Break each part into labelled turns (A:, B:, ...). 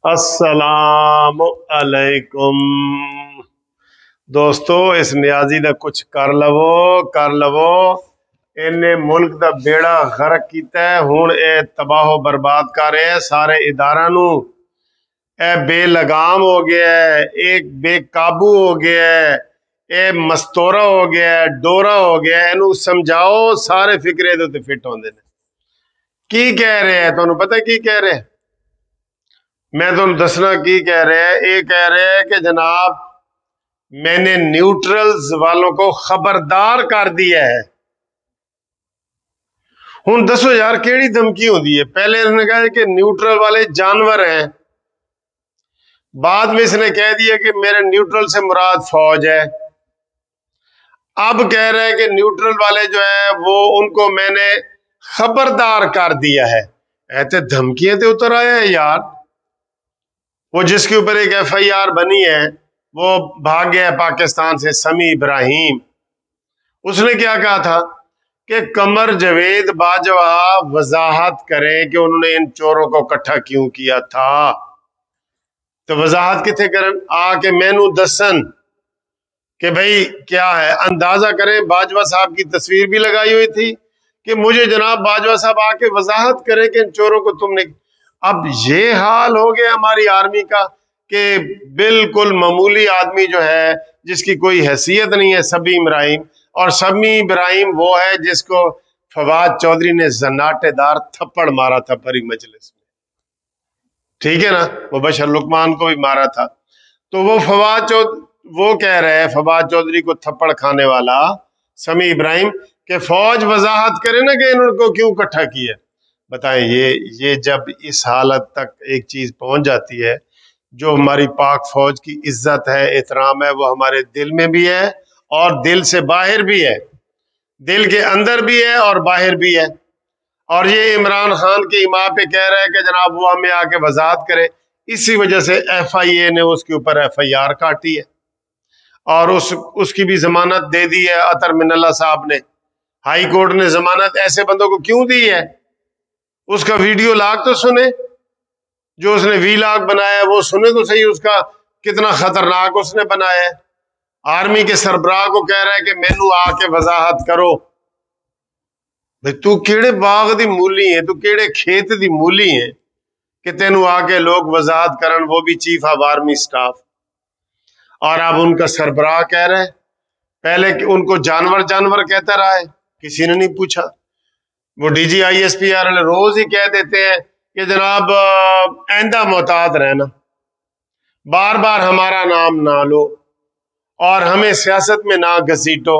A: السلام علیکم دوستو، اس نیازی دا کچھ کر لو انہیں ملک دا بیڑا غرق کیتا ہے. ہن اے تباہ و برباد کر رہے ہیں سارے ادارہ نو. اے بے لگام ہو گیا ہے، ایک بے قابو ہو گیا ہے، اے مستورہ ہو گیا ہے، ڈورا ہو گیا ہے. اینو سمجھاؤ، سارے فکرے دے تے فٹ ہوندے نے. کی کہہ رہے ہیں؟ تانوں پتہ کی کہہ رہے ہیں؟ میں تمہیں دسنا کی کہہ رہے ہیں. یہ کہہ رہے ہیں کہ جناب میں نے نیوٹرلز والوں کو خبردار کر دیا ہے. ہوں دسو یار کیڑی دھمکی ہوندی ہے؟ پہلے اس نے کہا کہ نیوٹرل والے جانور ہیں، بعد میں اس نے کہہ دیا کہ میرے نیوٹرل سے مراد فوج ہے. اب کہہ رہے ہیں کہ نیوٹرل والے جو ہیں وہ ان کو میں نے خبردار کر دیا ہے. ایسے دھمکیاں تے اتر آیا ہے یار. وہ جس کے اوپر ایک ایف آئی آر بنی ہے وہ بھاگ گیا ہے پاکستان سے، سمیع ابراہیم. اس نے کیا کہا تھا کہ قمر جاوید باجوہ وضاحت کریں کہ انہوں نے ان چوروں کو اکٹھا کیوں کیا تھا. تو وضاحت کتنے کرن آ کے مینو دسن کہ بھئی کیا ہے، اندازہ کریں. باجوہ صاحب کی تصویر بھی لگائی ہوئی تھی کہ مجھے جناب باجوہ صاحب آ کے وضاحت کریں کہ ان چوروں کو تم نے. اب یہ حال ہو گیا ہماری آرمی کا کہ بالکل معمولی آدمی جو ہے جس کی کوئی حیثیت نہیں ہے، سمیع ابراہیم. اور سمیع ابراہیم وہ ہے جس کو فواد چودھری نے زناٹے دار تھپڑ مارا تھا بری مجلس میں، ٹھیک ہے نا؟ وہ بشر لقمان کو بھی مارا تھا. تو وہ وہ کہہ رہے ہیں فواد چودھری کو تھپڑ کھانے والا سمیع ابراہیم کہ فوج وضاحت کرے نا کہ انہوں کو کیوں اکٹھا کیا. بتائیں یہ جب اس حالت تک ایک چیز پہنچ جاتی ہے، جو ہماری پاک فوج کی عزت ہے، احترام ہے، وہ ہمارے دل میں بھی ہے اور دل سے باہر بھی ہے، دل کے اندر بھی ہے اور باہر بھی ہے. اور یہ عمران خان کی ماں پہ کہہ رہے ہیں کہ جناب وہ ہمیں آ کے وضاحت کرے. اسی وجہ سے ایف آئی اے نے اس کے اوپر ایف آئی آر کاٹی ہے اور اس کی بھی ضمانت دے دی ہے اطہر من اللہ صاحب نے. ہائی کورٹ نے ضمانت ایسے بندوں کو کیوں دی ہے؟ اس کا ویڈیو لاگ تو سنے، جو اس نے وی لاگ بنایا ہے وہ سنے تو صحیح، اس کا کتنا خطرناک اس نے بنایا ہے. آرمی کے سربراہ کو کہہ رہا ہے کہ مینو آ کے وضاحت کرو. بھئی تو کیڑے باغ دی مولی ہیں، تو کیڑے کھیت دی مولی ہیں کہ تینو آ کے لوگ وضاحت کرن، وہ بھی چیف آف آرمی سٹاف. اور اب ان کا سربراہ کہہ رہے ہیں، پہلے ان کو جانور کہتا رہا ہے، کسی نے نہیں پوچھا. وہ D G I S P R روز ہی کہہ دیتے ہیں کہ جناب آئندہ محتاط رہنا، بار بار ہمارا نام نہ لو اور ہمیں سیاست میں نہ گھسیٹو.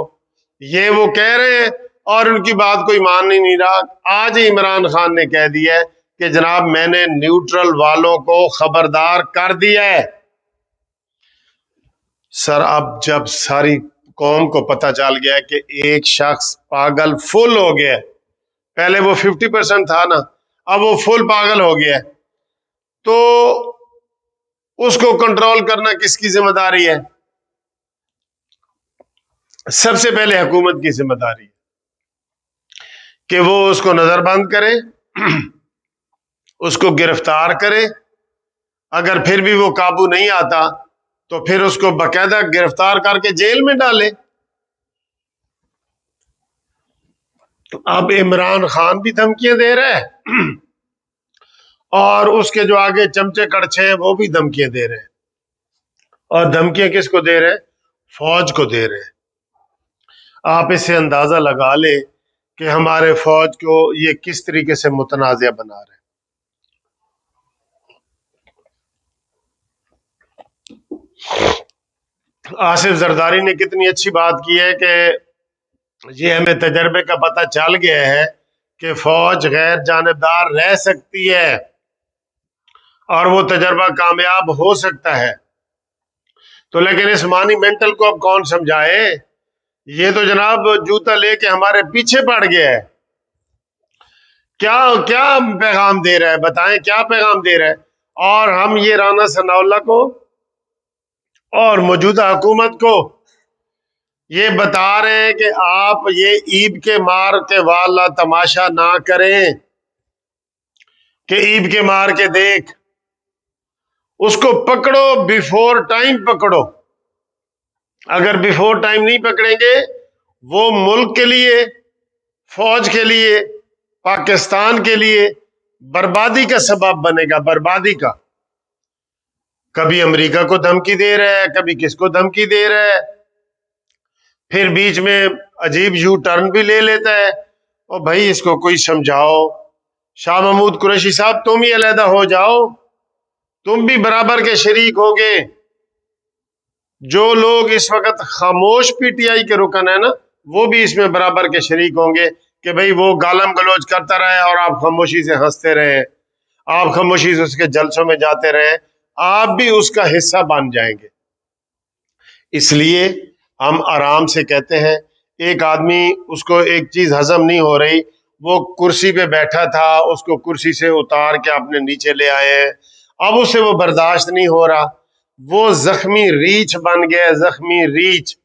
A: یہ وہ کہہ رہے ہیں اور ان کی بات کوئی مان ہی نہیں رہا. آج ہی عمران خان نے کہہ دیا ہے کہ جناب میں نے نیوٹرل والوں کو خبردار کر دیا ہے. سر اب جب ساری قوم کو پتہ چل گیا ہے کہ ایک شخص پاگل فل ہو گیا ہے، پہلے وہ 50% تھا نا، اب وہ فل پاگل ہو گیا ہے، تو اس کو کنٹرول کرنا کس کی ذمہ داری ہے؟ سب سے پہلے حکومت کی ذمہ داری ہے کہ وہ اس کو نظر بند کرے، اس کو گرفتار کرے. اگر پھر بھی وہ قابو نہیں آتا تو پھر اس کو باقاعدہ گرفتار کر کے جیل میں ڈالے. تو اب عمران خان بھی دھمکیاں دے رہا ہے اور اس کے جو آگے چمچے کڑچے ہیں وہ بھی دھمکیاں دے رہے ہیں. اور دھمکیاں کس کو دے رہے ہیں؟ فوج کو دے رہے ہیں. آپ اس سے اندازہ لگا لیں کہ ہمارے فوج کو یہ کس طریقے سے متنازع بنا رہے ہیں. آصف زرداری نے کتنی اچھی بات کی ہے کہ یہ ہمیں تجربے کا پتہ چل گیا ہے کہ فوج غیر جانبدار رہ سکتی ہے اور وہ تجربہ کامیاب ہو سکتا ہے. تو لیکن اس مانی مینٹل کو اب کون سمجھائے؟ یہ تو جناب جوتا لے کے ہمارے پیچھے پڑ گیا ہے. کیا پیغام دے رہا ہے؟ بتائیں کیا پیغام دے رہا ہے؟ اور ہم یہ رانا ثناء اللہ کو اور موجودہ حکومت کو یہ بتا رہے ہیں کہ آپ یہ عید کے مار کے والا تماشا نہ کریں کہ عید کے مار کے دیکھ. اس کو پکڑو، بیفور ٹائم پکڑو. اگر بیفور ٹائم نہیں پکڑیں گے وہ ملک کے لیے، فوج کے لیے، پاکستان کے لیے بربادی کا سبب بنے گا، بربادی کا. کبھی امریکہ کو دھمکی دے رہا ہے، کبھی کس کو دھمکی دے رہا ہے، پھر بیچ میں عجیب یو ٹرن بھی لے لیتا ہے. اور بھائی اس کو کوئی سمجھاؤ. شاہ محمود قریشی صاحب تم ہی علیحدہ ہو جاؤ، تم بھی برابر کے شریک ہوگے. جو لوگ اس وقت خاموش پی ٹی آئی کے رکن ہیں نا، وہ بھی اس میں برابر کے شریک ہوں گے کہ بھئی وہ گالم گلوچ کرتا رہے اور آپ خاموشی سے ہنستے رہے، آپ خاموشی سے اس کے جلسوں میں جاتے رہے، آپ بھی اس کا حصہ بن جائیں گے. اس لیے ہم آرام سے کہتے ہیں. ایک آدمی، اس کو ایک چیز ہضم نہیں ہو رہی، وہ کرسی پہ بیٹھا تھا، اس کو کرسی سے اتار کے اپنے نیچے لے آئے ہیں، اب اسے وہ برداشت نہیں ہو رہا، وہ زخمی ریچھ بن گیا. زخمی ریچھ،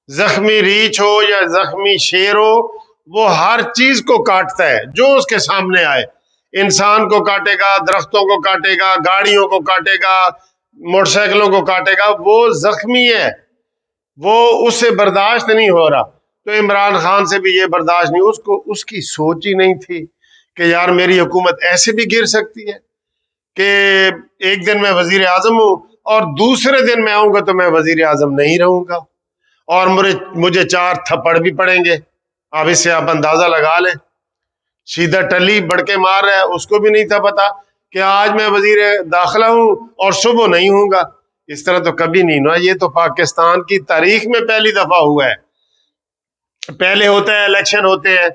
A: زخمی ریچھ ہو یا زخمی شیر ہو، وہ ہر چیز کو کاٹتا ہے جو اس کے سامنے آئے. انسان کو کاٹے گا، درختوں کو کاٹے گا، گاڑیوں کو کاٹے گا، موٹر سائیکلوں کو کاٹے گا. وہ زخمی ہے، وہ اس سے برداشت نہیں ہو رہا. تو عمران خان سے بھی یہ برداشت نہیں، اس کو اس کی سوچ ہی نہیں تھی کہ یار میری حکومت ایسے بھی گر سکتی ہے کہ ایک دن میں وزیر اعظم ہوں اور دوسرے دن میں آؤں گا تو میں وزیر اعظم نہیں رہوں گا اور مجھے 4 تھپڑ بھی پڑیں گے. اب اس سے آپ اندازہ لگا لیں. سیدھا ٹلی بڑھ کے مار رہا ہے، اس کو بھی نہیں تھا پتا کہ آج میں وزیر داخلہ ہوں اور صبح نہیں ہوں گا. اس طرح تو کبھی نہیں ہوا. یہ تو پاکستان کی تاریخ میں پہلی دفعہ ہوا ہے. پہلے ہوتا ہے الیکشن ہوتے ہیں،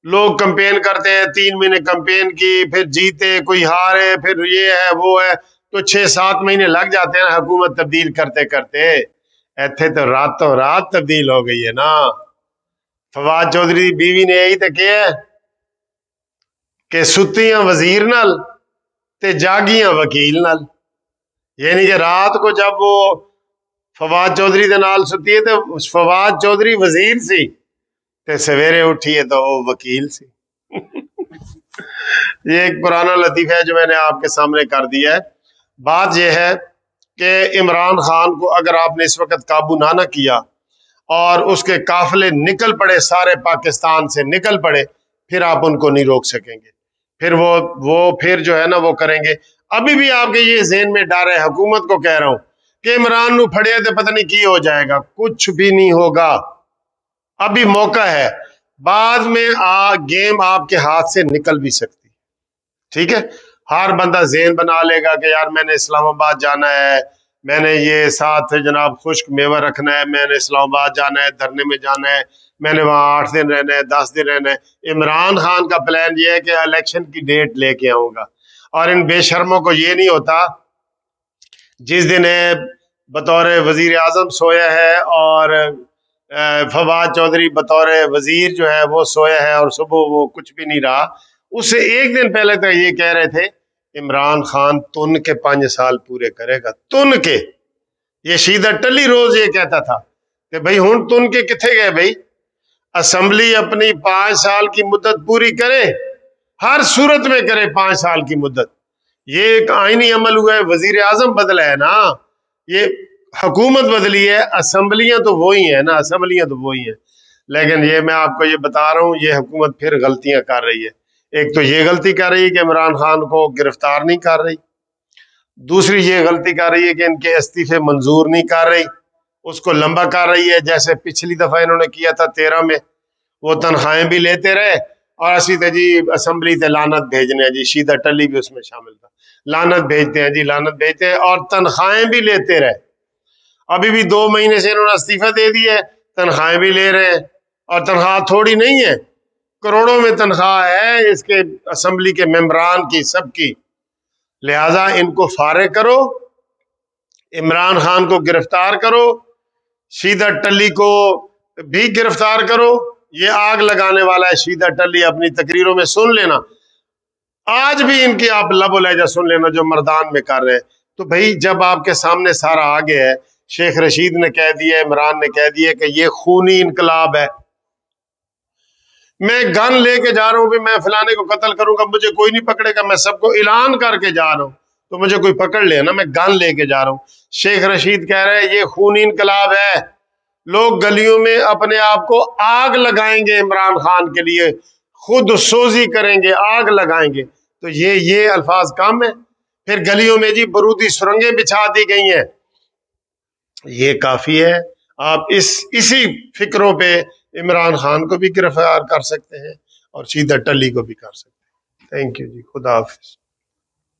A: لوگ کمپین کرتے ہیں، 3 مہینے کمپین کی، پھر جیتے، کوئی ہارے، پھر یہ ہے وہ ہے، تو 6-7 مہینے لگ جاتے ہیں حکومت تبدیل کرتے کرتے. ایتھے تو راتوں رات تبدیل ہو گئی ہے نا. فواد چودھری بیوی نے یہی تو کیا ہے کہ ستیاں وزیر نال تے جاگیاں وکیل نال. یعنی کہ رات کو جب وہ فواد چودھری دے نال ستی ہے تو فواد چودھری وزیر سی تے سویرے اٹھی ہے تو وہ وکیل سی. یہ ایک پرانا لطیفہ ہے جو میں نے آپ کے سامنے کر دیا ہے. بات یہ ہے کہ عمران خان کو اگر آپ نے اس وقت قابو نہ کیا اور اس کے قافلے نکل پڑے، سارے پاکستان سے نکل پڑے، پھر آپ ان کو نہیں روک سکیں گے. پھر وہ پھر جو ہے نا وہ کریں گے. ابھی بھی آپ کے یہ ذہن میں ڈر ہے، حکومت کو کہہ رہا ہوں کہ عمران نو پھڑیا تو پتہ نہیں کی ہو جائے گا. کچھ بھی نہیں ہوگا، ابھی موقع ہے. بعد میں گیم آپ کے ہاتھ سے نکل بھی سکتی. ٹھیک ہے، ہر بندہ ذہن بنا لے گا کہ یار میں نے اسلام آباد جانا ہے، میں نے یہ ساتھ جناب خشک میوہ رکھنا ہے، میں نے اسلام آباد جانا ہے، دھرنے میں جانا ہے، میں نے وہاں 8 دن رہنا ہے، 10 دن رہنا ہے. عمران خان کا پلان یہ ہے کہ الیکشن کی ڈیٹ لے کے آؤں گا. اور ان بے شرموں کو یہ نہیں ہوتا جس دن بطور وزیر اعظم سویا ہے اور فواد چودھری بطور وزیر جو ہے وہ سویا ہے اور صبح وہ کچھ بھی نہیں رہا. اس سے ایک دن پہلے تو یہ کہہ رہے تھے عمران خان تن کے 5 سال پورے کرے گا. تن کے، یہ سیدھا ٹلی روز یہ کہتا تھا کہ بھائی ہن تن کے کتنے گئے بھائی. اسمبلی اپنی 5 سال کی مدت پوری کرے، ہر صورت میں کرے 5 سال کی مدت. یہ ایک آئینی عمل ہوا ہے، وزیر اعظم بدلا ہے نا، یہ حکومت بدلی ہے، اسمبلیاں تو وہی ہیں نا، اسمبلیاں تو وہی ہیں. لیکن یہ میں آپ کو یہ بتا رہا ہوں یہ حکومت پھر غلطیاں کر رہی ہے. ایک تو یہ غلطی کر رہی ہے کہ عمران خان کو گرفتار نہیں کر رہی، دوسری یہ غلطی کر رہی ہے کہ ان کے استعفے منظور نہیں کر رہی، اس کو لمبا کر رہی ہے. جیسے پچھلی دفعہ انہوں نے کیا تھا 13 میں، وہ تنخواہیں بھی لیتے رہے اور اسی تے جی اسمبلی تے لانت بھیجنے ہیں جی. سیدھا ٹلی بھی اس میں شامل تھا. لانت بھیجتے ہیں جی، لانت بھیجتے ہیں اور تنخواہیں بھی لیتے رہے. ابھی بھی 2 مہینے سے انہوں نے استعفیٰ دے دیا ہے، تنخواہیں بھی لے رہے ہیں. اور تنخواہ تھوڑی نہیں ہے، کروڑوں میں تنخواہ ہے اس کے اسمبلی کے ممبران کی، سب کی. لہذا ان کو فارغ کرو، عمران خان کو گرفتار کرو، سیدھا ٹلی کو بھی گرفتار کرو. یہ آگ لگانے والا ہے سیدھا ٹلی، اپنی تقریروں میں سن لینا. آج بھی ان کی آپ لب و لہجہ سن لینا جو مردان میں کر رہے ہیں. تو بھائی جب آپ کے سامنے سارا آگے ہے، شیخ رشید نے کہہ دیا، عمران نے کہہ دیا کہ یہ خونی انقلاب ہے، میں گن لے کے جا رہا ہوں بھی میں فلانے کو قتل کروں گا، مجھے کوئی نہیں پکڑے گا، میں سب کو اعلان کر کے جا رہا ہوں. تو مجھے کوئی پکڑ لے نا، میں گن لے کے جا رہا ہوں. شیخ رشید کہہ رہے ہیں یہ خونی انقلاب ہے، لوگ گلیوں میں اپنے آپ کو آگ لگائیں گے، عمران خان کے لیے خود سوزی کریں گے، آگ لگائیں گے. تو یہ الفاظ کم ہے. پھر گلیوں میں جی برودی سرنگیں بچھا دی گئی ہیں، یہ کافی ہے. آپ اسی فکروں پہ عمران خان کو بھی گرفتار کر سکتے ہیں اور سیدھا ٹلی کو بھی کر سکتے ہیں. تھینک یو جی، خدا حافظ.